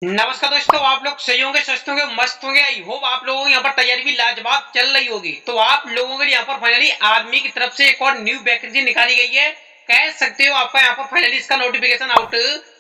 नमस्कार दोस्तों, आप लोग सही होंगे, स्वस्थ होंगे, मस्त होंगे। आई होप आप लोगों की यहाँ पर तैयारी भी लाजवाब चल रही होगी। तो आप लोगों के लिए यहाँ पर फाइनली आर्मी की तरफ से एक और न्यू वैकेंसी निकाली गई है। कह सकते हो आपका यहाँ पर फाइनली इसका नोटिफिकेशन आउट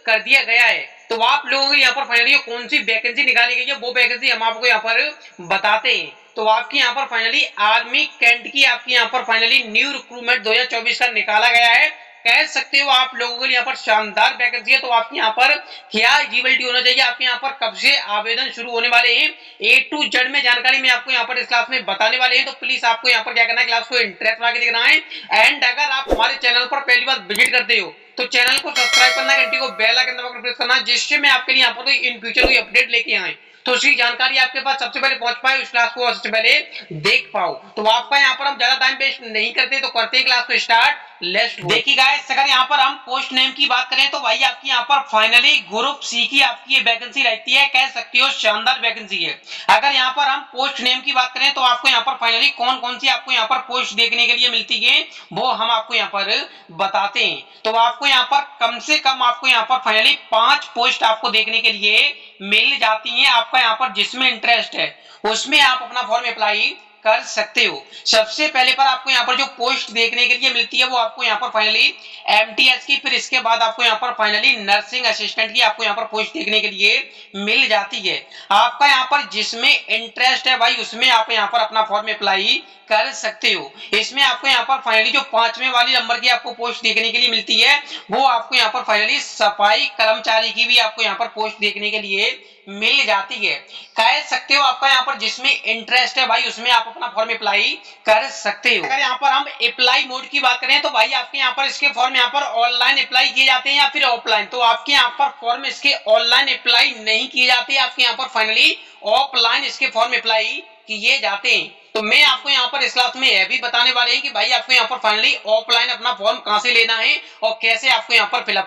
कर दिया गया है। तो आप लोगों के यहाँ पर फाइनली कौन सी वैकेंसी निकाली गई है वो वैकेंसी हम आपको यहाँ पर बताते हैं। तो आपकी यहाँ पर फाइनली आर्मी कैंट की आपकी यहाँ पर फाइनली न्यू रिक्रूटमेंट 2024 का निकाला गया है। कह सकते हो आप लोगों के लिए यहाँ पर शानदार वैकेंसी है। तो आपके यहाँ पर क्या एलिजिबिलिटी होना चाहिए, आपके यहाँ पर कब से आवेदन शुरू होने वाले हैं, ए टू जेड में जानकारी में आपको यहाँ पर इस क्लास में बताने वाले हैं। तो प्लीज आपको यहाँ पर क्या करना है, क्लास को इंटरेस्ट बना के देखना है। एंड अगर आप हमारे चैनल पर पहली बार विजिट करते हो तो चैनल को सब्सक्राइब करना, घंटी को बेल आइकन दबाकर प्रेस करना, जिससे मैं आपके लिए यहाँ पर इन फ्यूचर कोई अपडेट लेके आए तो उसकी जानकारी आपके पास सबसे पहले पहुंच पाए, उस क्लास को सबसे पहले देख पाओ। तो आपका यहाँ पर हम ज्यादा टाइम वेस्ट नहीं करते, तो करते हैं क्लास को स्टार्ट। लेट्स देखिए गाइस, अगर यहाँ पर हम पोस्ट नेम की बात करें तो भाई आपकी यहाँ पर फाइनली ग्रुप सी की आपकी ये वैकेंसी रहती है। कह सकती हो शानदार वैकेंसी है। अगर यहाँ पर हम पोस्ट नेम की बात करें तो आपको यहाँ पर फाइनली कौन कौन सी आपको यहाँ पर पोस्ट देखने के लिए मिलती है वो हम आपको यहाँ पर बताते हैं। तो आपको यहाँ पर कम से कम आपको यहाँ पर फाइनली 5 पोस्ट आपको देखने के लिए मिल जाती है। आपका यहाँ पर जिसमें इंटरेस्ट है उसमें आप अपना फॉर्म अप्लाई कर सकते हो। सबसे पहले पर आपको यहाँ पर जो पोस्ट देखने के लिए मिलती है वो आपको यहाँ पर फाइनली एमटीएस की, फिर इसके बाद आपको यहाँ पर फाइनली नर्सिंग असिस्टेंट की आपको यहाँ पर पोस्ट देखने के लिए मिल जाती है। आपका यहाँ पर जिसमें इंटरेस्ट है भाई उसमें आप यहाँ पर अपना फॉर्म अप्लाई कर सकते हो। इसमें आपको यहाँ पर फाइनली जो 5वें वाली नंबर की आपको पोस्ट देखने के लिए मिलती है वो आपको यहाँ पर फाइनली सफाई कर्मचारी की भी आपको यहाँ पर पोस्ट देखने के लिए मिल जाती है। कह सकते हो आपका यहाँ पर जिसमें इंटरेस्ट है भाई उसमें आप अपना फॉर्म अप्लाई कर सकते हो। अगर यहाँ पर हम अप्लाई मोड की बात करें तो भाई आपके यहाँ पर इसके फॉर्म यहाँ पर ऑनलाइन अप्लाई किए जाते हैं या फिर ऑफलाइन। तो आपके यहाँ पर फॉर्म इसके ऑनलाइन अप्लाई नहीं किए जाते, आपके यहाँ पर फाइनली ऑफलाइन इसके फॉर्म अप्लाई किए जाते हैं। तो मैं आपको यहाँ पर इस क्लास में यह भी बताने वाले हैं कि भाई आपको यहाँ पर फाइनली ऑफलाइन अपना फॉर्म कहां से लेना है और कैसे आपको यहाँ पर फिलअप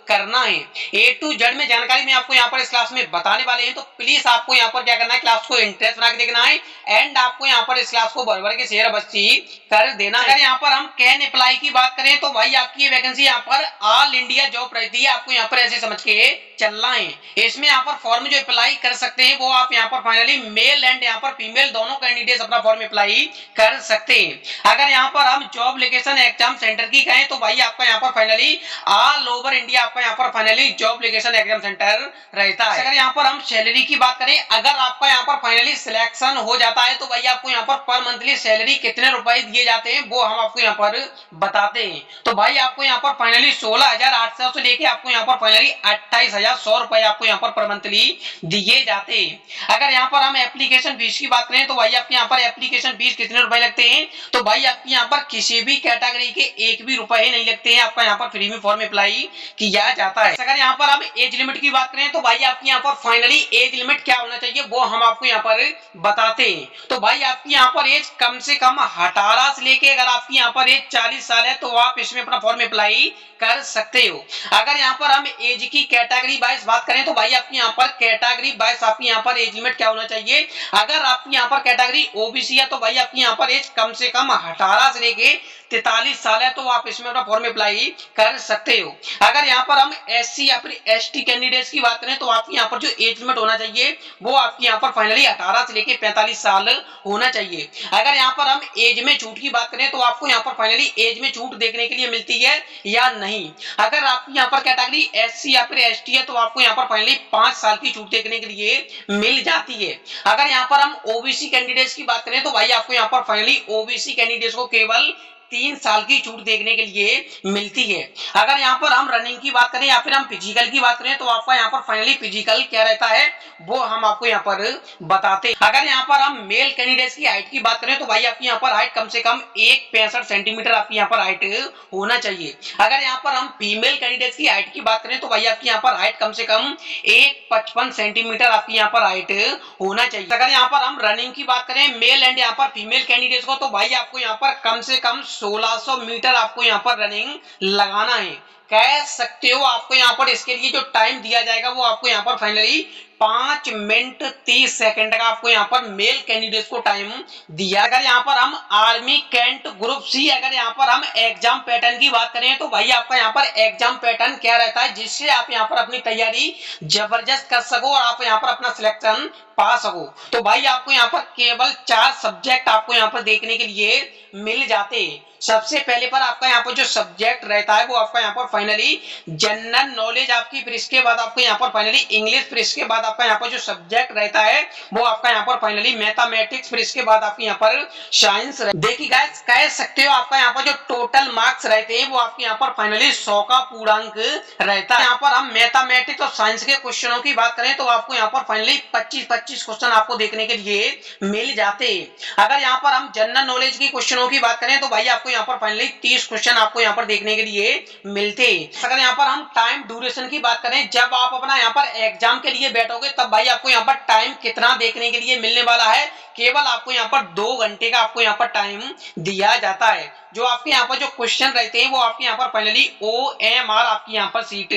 करना है। ए टू जेड में जानकारी में आपको यहाँ पर इस क्लास में बताने वाले हैं। तो प्लीज आपको यहाँ पर क्या करना है, क्लास को इंटरेस्ट बना के देखना है एंड आपको यहाँ पर इस क्लास को भर भर के शेयर बच्ची कर देना है। अगर यहाँ पर हम कैन अप्लाई की बात करें तो भाई आपकी ये वैकेंसी यहाँ पर ऑल इंडिया जॉब रहती है। आपको यहाँ पर ऐसे समझ के चलना है। इसमें यहाँ पर फॉर्म जो अप्लाई कर सकते हैं वो आप यहाँ पर फाइनली मेल एंड यहाँ पर फीमेल दोनों कैंडिडेट अपना फॉर्म अप्लाई कर सकते हैं। अगर यहाँ पर हम जॉब लोकेशन एग्जाम सेंटर की कहें तो भाई आपका यहाँ पर फाइनली ऑल ओवर इंडिया आपका यहाँ पर finally job location exam centre रहता है। अगर यहाँ पर हम सैलरी की बात करें, अगर आपका यहाँ पर फाइनली सिलेक्शन हो जाता है तो भाई आपको यहाँ पर मंथली सैलरी कितने रुपए दिए जाते हैं वो हम आपको यहाँ पर बताते हैं। तो भाई आपको यहाँ पर फाइनली 16,800 से लेके आपको यहाँ पर फाइनली 28,100 रुपए आपको यहाँ पर पर मंथली दिए जाते हैं। अगर यहाँ पर हम एप्लीकेशन फीस की बात करें तो भाई आपके यहाँ पर एप्लीकेशन फीस कितने रुपए लगते हैं, तो भाई आपके यहाँ पर किसी भी कैटेगरी के एक भी रुपए नहीं लगते हैं। आपका यहाँ पर फ्री में फॉर्म अप्लाई किया जाता है। अगर यहाँ पर हम एज लिमिट की बात करें तो भाई आपके यहाँ पर फाइनली एज लिमिट क्या होना चाहिए वो हम आपको यहाँ पर बताते हैं। तो भाई आपकी यहाँ पर एज कम से कम 18 से लेके अगर आपकी यहाँ पर एज 40 साल है तो आप इसमें अपना फॉर्म अप्लाई कर सकते हो। अगर यहाँ पर हम एज की कैटेगरी वाइज बात करें तो भाई आपकी यहाँ पर कैटेगरी वाइज आपकी यहाँ पर एज लिमिट क्या होना चाहिए। अगर आपकी यहाँ पर कैटेगरी ओबीसी है तो भाई आपकी यहाँ पर एज कम से कम 18 से लेके 43 साल है तो आप इसमें अपना फॉर्म अप्लाई कर सकते हो। अगर यहाँ पर हम एससी या फिर एसटी कैंडिडेट्स की बात करें तो आपकी यहाँ पर जो एज लिमिट होना चाहिए वो आपकी यहाँ पर फाइनली 18 से लेके 45 साल होना चाहिए। अगर यहाँ पर हम एज में छूट की बात करें तो आपको यहाँ पर फाइनली एज में छूट देखने के लिए मिलती है या नहीं। अगर आपकी यहाँ पर कैटेगरी एससी या फिर एसटी है तो आपको यहाँ पर फाइनली 5 साल की छूट देखने के लिए मिल जाती है। अगर यहाँ पर हम ओबीसी कैंडिडेट्स की बात करें तो भाई आपको यहाँ पर फाइनली ओबीसी कैंडिडेट्स को केवल 3 साल की छूट देखने के लिए मिलती है। अगर यहाँ पर हम रनिंग की बात करें या फिर हम फिजिकल की बात करें तो आपका यहाँ पर फाइनली फिजिकल क्या रहता है वो हम आपको यहाँ पर बताते हैं। अगर यहाँ पर हम मेल कैंडिडेट्स की हाइट की बात करें तो भाई आपकी यहाँ पर हाइट कम से कम 1.65 सेंटीमीटर आपकी यहाँ पर हाइट होना चाहिए। अगर यहाँ पर हम फीमेल कैंडिडेट्स की हाइट की बात करें तो भाई आपकी यहाँ पर हाइट कम से कम 1.55 सेंटीमीटर आपकी यहाँ पर हाइट होना चाहिए। अगर यहाँ पर हम रनिंग की बात करें मेल एंड यहाँ पर फीमेल कैंडिडेट्स को तो भाई आपको यहाँ पर कम से कम 1600 मीटर आपको यहाँ पर रनिंग लगाना है। कह सकते हो आपको यहाँ पर इसके लिए जो टाइम दिया जाएगा वो आपको यहाँ पर फाइनली 5 मिनट 30 सेकंड का आपको यहाँ पर मेल कैंडिडेट को टाइम दिया। अगर यहाँ पर हम आर्मी कैंट ग्रुप सी अगर यहाँ पर हम एग्जाम पैटर्न की बात करें तो भाई आपका यहाँ पर एग्जाम पैटर्न क्या रहता है जिससे आप यहाँ पर अपनी तैयारी जबरदस्त कर सको और आप यहाँ पर अपना सिलेक्शन पा सको। तो भाई आपको यहाँ पर केवल 4 सब्जेक्ट आपको यहाँ पर देखने के लिए मिल जाते हैं। सबसे पहले पर आपका यहाँ पर जो सब्जेक्ट रहता है वो आपका यहाँ पर फाइनली जनरल नॉलेज आपकी, फिर इसके बाद आपको यहाँ पर फाइनली इंग्लिश, फिर इसके बाद आपका यहाँ पर जो सब्जेक्ट रहता है वो आपका यहाँ पर फाइनली मैथमेटिक्स, फिर इसके बाद आपके यहाँ पर साइंस। देखिए गाइस कह सकते हो आपका यहाँ पर जो टोटल मार्क्स रहते हैं वो आपके यहाँ पर फाइनली 100 का पूर्णांक रहता है। यहाँ पर हम मैथमेटिक्स और साइंस के क्वेश्चनों की बात करें तो आपको यहाँ पर फाइनली 25 क्वेश्चन आपको देखने के लिए मिल जाते हैं। अगर यहाँ पर हम जनरल नॉलेज की क्वेश्चनों की बात करें तो भाई आपको यहाँ पर फाइनली 30 क्वेश्चन आपको यहाँ पर देखने के लिए मिलते। अगर यहाँ पर हम टाइम ड्यूरेशन की बात करें, जब आप अपना यहाँ पर एग्जाम के लिए बैठोगे तब भाई आपको यहाँ पर टाइम कितना देखने के लिए मिलने वाला है, केवल आपको यहाँ पर 2 घंटे का आपको यहाँ पर टाइम दिया जाता है। जो आपके यहाँ पर जो क्वेश्चन रहते हैं वो आपके यहाँ पर फाइनली OMR आपकी यहाँ पर सीट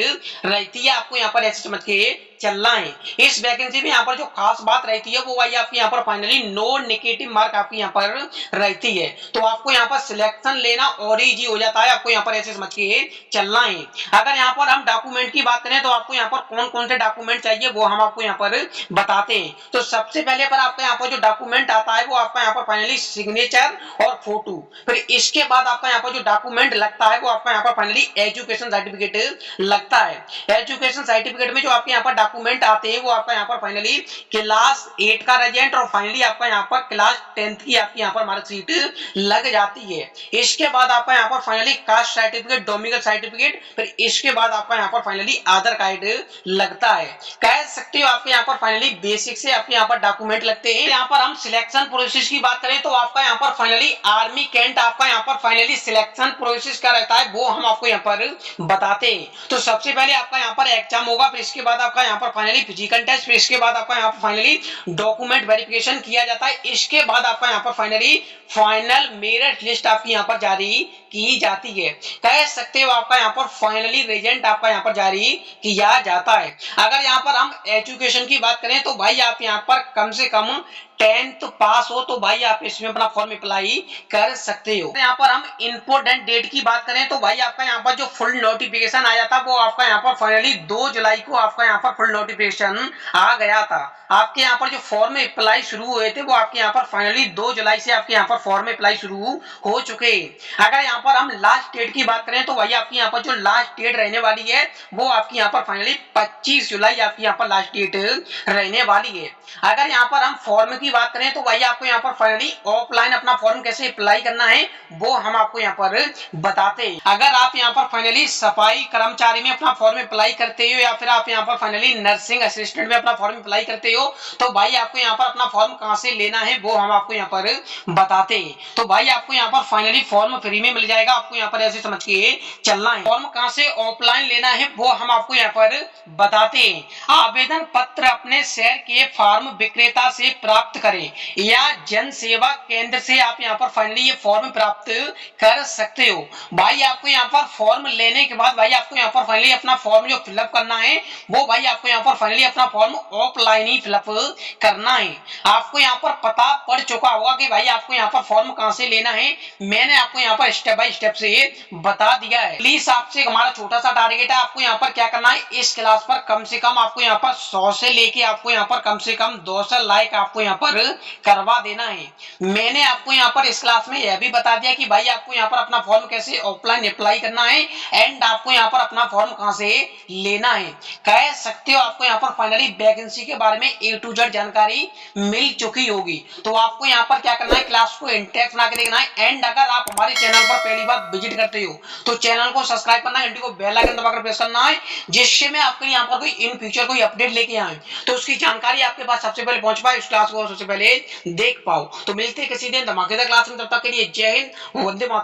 रहती है, आपको यहाँ पर ऐसे समझ के चलना है। इस वैकेंसी में यहाँ पर जो खास बात रहती है वो भाई आपकी यहाँ पर फाइनली नो नेगेटिव मार्क आपकी यहाँ पर रहती है, तो आपको यहाँ पर सिलेक्शन लेना और इजी हो जाता है, आपको यहाँ पर ऐसे समझ के चलना है। अगर यहाँ पर हम डॉक्यूमेंट की बात करें तो आपको यहाँ पर कौन कौन से डॉक्यूमेंट चाहिए वो हम आपको यहाँ पर बताते हैं। तो सबसे पहले पर आपका यहाँ पर जो डॉक्यूमेंट आता है वो आपका यहाँ पर फाइनली सिग्नेचर और फोटो, फिर इसके बाद आपका यहाँ पर जो डॉक्यूमेंट लगता है वो आपका यहाँ पर फाइनली एजुकेशन सर्टिफिकेट लगता है। एजुकेशन सर्टिफिकेट में जो आपके यहाँ पर डॉक्यूमेंट आते हैं वो आपका यहाँ पर फाइनली क्लास 8 का रिजल्ट और फाइनली आपका यहाँ पर क्लास 10th की आपकी यहाँ पर मार्कशीट लग जाती है। इसके बाद आपका यहाँ पर finally caste certificate, domicile certificate, फिर इसके बाद आपका यहाँ पर फाइनली आधार कार्ड लगता है। कह सकते हो आपके यहाँ पर फाइनली बेसिक से आपके यहाँ पर डॉक्यूमेंट लगते हैं। यहाँ पर हम सिलेक्शन प्रोसेस की बात करें तो आपका यहाँ पर फाइनली आर्मी कैंट आपका यहाँ पर फाइनली सिलेक्शन प्रोसेस क्या रहता है वो हम आपको यहाँ पर बताते हैं। तो सबसे पहले आपका यहाँ पर एग्जाम होगा, फिर इसके बाद आपका यहाँ पर फाइनली फिजिकल टेस्ट, फिर इसके बाद आपका यहाँ पर फाइनली डॉक्यूमेंट वेरिफिकेशन किया जाता है। इसके बाद आपका यहाँ पर फाइनली फाइनल मेरिट लिस्ट आपकी यहाँ पर जारी की जाती है। कह सकते हो आपका यहाँ पर फाइनली रिजल्ट आपका यहाँ पर जारी किया जाता है। अगर यहाँ पर हम एजुकेशन की बात करें तो भाई आप यहाँ पर कम से कम 10th पास हो तो भाई आप इसमें अपना फॉर्म अप्लाई कर सकते हो। यहाँ पर हम इंपोर्टेंट डेट की बात करें तो भाई आपका यहाँ पर जो फुल नोटिफिकेशन आया था वो आपका यहाँ पर फाइनली 2 जुलाई को आपका यहाँ पर फुल नोटिफिकेशन आ गया था। आपके यहाँ पर जो फॉर्म अप्लाई शुरू हुए थे वो आपके यहाँ पर फाइनली 2 जुलाई से आपके यहाँ पर फॉर्म अप्लाई शुरू हो चुके। अगर यहाँ पर हम लास्ट डेट की बात करें तो भाई आपकी यहाँ पर जो लास्ट डेट रहने वाली है वो आपकी यहाँ पर फाइनली 25 जुलाई आपकी यहाँ पर लास्ट डेट रहने वाली है। अगर यहाँ पर हम फॉर्म की बात करें तो भाई आपको यहाँ पर फाइनली ऑफलाइन अपना फॉर्म कैसे अप्लाई करना है वो हम आपको यहाँ पर बताते हैं। अगर आप यहाँ पर फाइनली सफाई कर्मचारी में अपना फॉर्म अप्लाई करते हो या फिर आप यहाँ पर फाइनली नर्सिंग असिस्टेंट में अपना फॉर्म अप्लाई करते हो तो भाई आपको यहाँ पर अपना फॉर्म कहाँ से लेना है वो हम आपको यहाँ पर बताते हैं। तो भाई आपको यहाँ पर फाइनली फॉर्म फ्री में मिल जाएगा, आपको यहाँ पर ऐसे समझ के चलना है। फॉर्म कहाँ से ऑफलाइन लेना है वो हम आपको यहाँ पर बताते हैं। आवेदन पत्र अपने शहर के फार्म विक्रेता से प्राप्त करें या जन सेवा केंद्र से आप यहाँ पर फाइनली ये फॉर्म प्राप्त कर सकते हो। भाई आपको यहाँ पर फॉर्म लेने के बाद भाई आपको यहाँ पर फाइनली अपना फॉर्म जो फिलअप करना है वो भाई आपको यहाँ पर फाइनली अपना फॉर्म ऑफलाइन ही फिलअप करना है। आपको यहाँ पर पता पड़ चुका होगा कि भाई आपको यहाँ पर फॉर्म कहाँ से लेना है, मैंने आपको यहाँ पर स्टेप बाय स्टेप से बता दिया है। प्लीज आपसे हमारा छोटा सा टारगेट है, आपको यहाँ पर क्या करना है, इस क्लास पर कम से कम आपको यहाँ पर 100 से लेके आपको यहाँ पर कम से कम 200 लाइक आपको यहाँ पर करवा देना है। मैंने आपको यहाँ पर इस क्लास में यह भी बता दिया कि भाई आपको यहाँ पर अपना फॉर्म कैसे ऑफलाइन अप्लाई करना है एंड आपको यहाँ पर अपना फॉर्म कहाँ से लेना है। कह सकते हो आपको यहाँ पर फाइनली वैकेंसी के बारे में A to Z जानकारी मिल चुकी होगी। तो आपको यहाँ पर क्या करना है, क्लास को इंटरेस्ट बना के देखना है एंड अगर आप हमारे चैनल पर पहली बार विजिट करते हो तो चैनल को सब्सक्राइब करना है, घंटी को बेल आइकन दबाकर प्रेस करना है, जिससे मैं आपके यहाँ पर कोई इन फ्यूचर कोई अपडेट लेके आए तो उसकी जानकारी आपके पास सबसे पहले पहुंच पाए, उस क्लास को सबसे पहले देख पाओ। तो मिलते हैं किसी दिन धमाकेदार क्लास में, तब तक के लिए जय हिंद, वंदे मातरम।